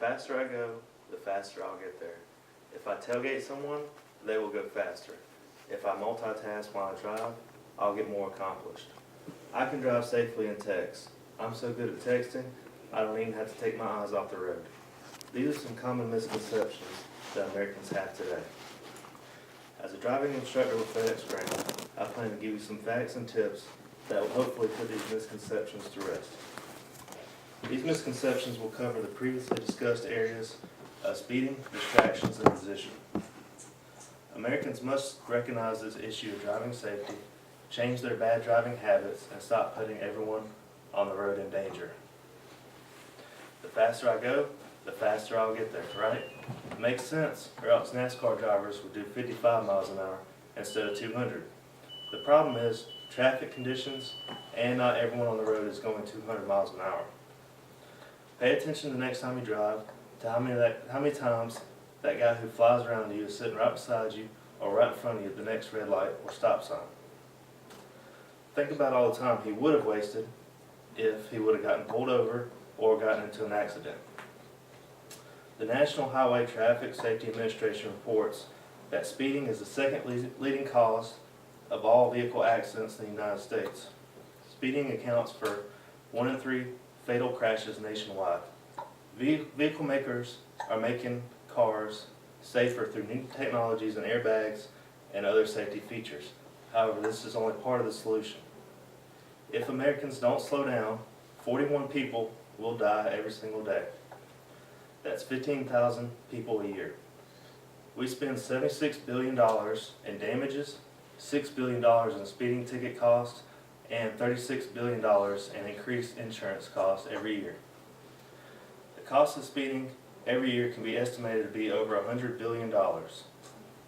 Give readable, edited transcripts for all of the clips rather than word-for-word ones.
faster I go, the faster I'll get there. If I tailgate someone, they will go faster. If I multitask while I drive, I'll get more accomplished. I can drive safely and text. I'm so good at texting, I don't even have to take my eyes off the road. These are some common misconceptions that Americans have today. As a driving instructor with FedEx Ground, I plan to give you some facts and tips that will hopefully put these misconceptions to rest. These misconceptions will cover the previously discussed areas of speeding, distractions, and position. Americans must recognize this issue of driving safety, change their bad driving habits, and stop putting everyone on the road in danger. The faster I go, the faster I'll get there, right? It makes sense, or else NASCAR drivers would do 55 miles an hour instead of 200. The problem is traffic conditions, and not everyone on the road is going 200 miles an hour. Pay attention the next time you drive to how many times that guy who flies around you is sitting right beside you or right in front of you at the next red light or stop sign. Think about all the time he would have wasted if he would have gotten pulled over or gotten into an accident. The National Highway Traffic Safety Administration reports that speeding is the second leading cause of all vehicle accidents in the United States. Speeding accounts for 1 in 3 fatal crashes nationwide. Vehicle makers are making cars safer through new technologies and airbags and other safety features. However, this is only part of the solution. If Americans don't slow down, 41 people will die every single day. That's 15,000 people a year. We spend $76 billion in damages, $6 billion in speeding ticket costs, and $36 billion in increased insurance costs every year. The cost of speeding every year can be estimated to be over $100 billion.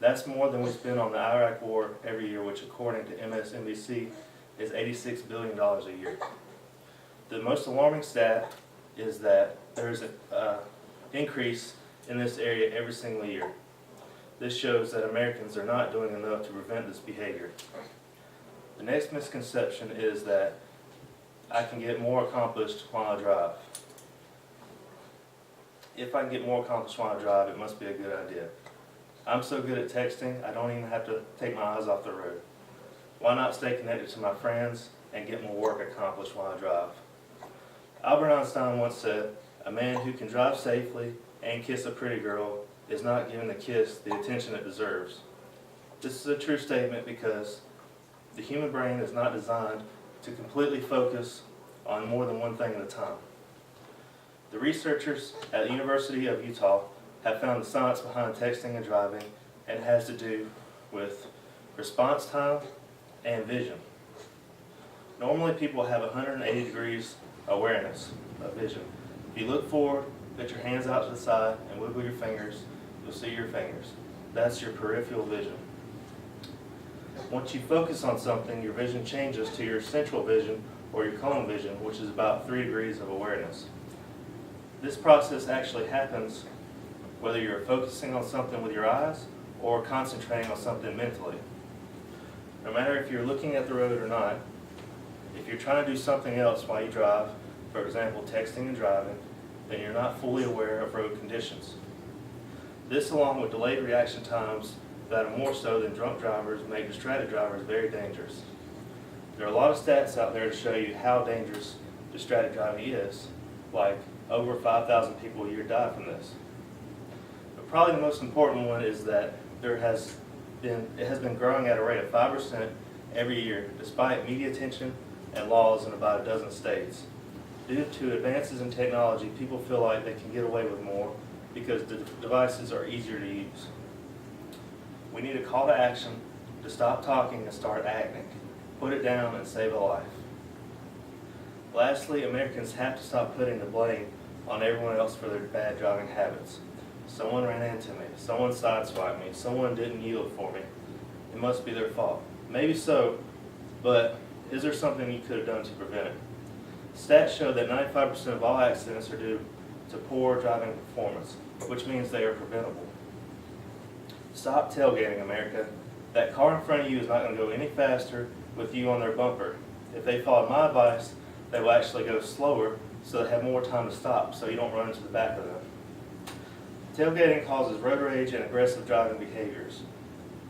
That's more than we spend on the Iraq War every year, which according to MSNBC is $86 billion a year. The most alarming stat is that there is an increase in this area every single year. This shows that Americans are not doing enough to prevent this behavior. The next misconception is that I can get more accomplished while I drive. If I can get more accomplished while I drive, it must be a good idea. I'm so good at texting, I don't even have to take my eyes off the road. Why not stay connected to my friends and get more work accomplished while I drive? Albert Einstein once said, "A man who can drive safely and kiss a pretty girl is not giving the kiss the attention it deserves." This is a true statement because the human brain is not designed to completely focus on more than one thing at a time. The researchers at the University of Utah have found the science behind texting and driving, and it has to do with response time and vision. Normally people have 180 degrees awareness of vision. If you look forward, put your hands out to the side, and wiggle your fingers, you'll see your fingers. That's your peripheral vision. Once you focus on something, your vision changes to your central vision or your cone vision, which is about 3 degrees of awareness. This process actually happens whether you're focusing on something with your eyes or concentrating on something mentally. No matter if you're looking at the road or not, if you're trying to do something else while you drive, for example texting and driving, then you're not fully aware of road conditions. This, along with delayed reaction times that are more so than drunk drivers, make distracted drivers very dangerous. There are a lot of stats out there to show you how dangerous distracted driving is, like over 5,000 people a year die from this. But probably the most important one is that it has been growing at a rate of 5% every year, despite media attention and laws in about a dozen states. Due to advances in technology, people feel like they can get away with more because the devices are easier to use. We need a call to action to stop talking and start acting. Put it down and save a life. Lastly, Americans have to stop putting the blame on everyone else for their bad driving habits. Someone ran into me, someone sideswiped me, someone didn't yield for me. It must be their fault. Maybe so, but is there something you could have done to prevent it? Stats show that 95% of all accidents are due to poor driving performance, which means they are preventable. Stop tailgating, America. That car in front of you is not going to go any faster with you on their bumper. If they follow my advice, they will actually go slower so they have more time to stop so you don't run into the back of them. Tailgating causes road rage and aggressive driving behaviors.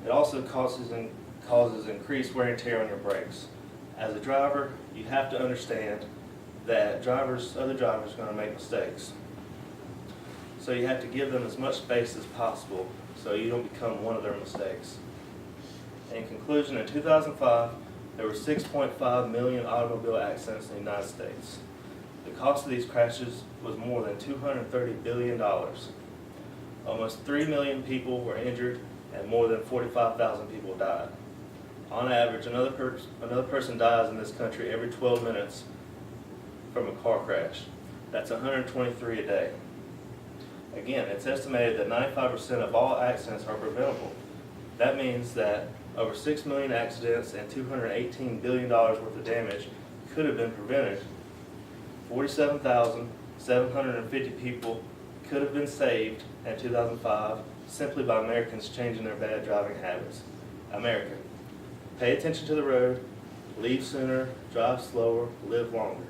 It also causes increased wear and tear on your brakes. As a driver, you have to understand that other drivers are going to make mistakes. So you have to give them as much space as possible so you don't become one of their mistakes. In conclusion, in 2005, there were 6.5 million automobile accidents in the United States. The cost of these crashes was more than $230 billion. Almost 3 million people were injured and more than 45,000 people died. On average, another person dies in this country every 12 minutes from a car crash. That's 123 a day. Again, it's estimated that 95% of all accidents are preventable. That means that over 6 million accidents and $218 billion worth of damage could have been prevented. 47,750 people could have been saved in 2005 simply by Americans changing their bad driving habits. America, pay attention to the road, leave sooner, drive slower, live longer.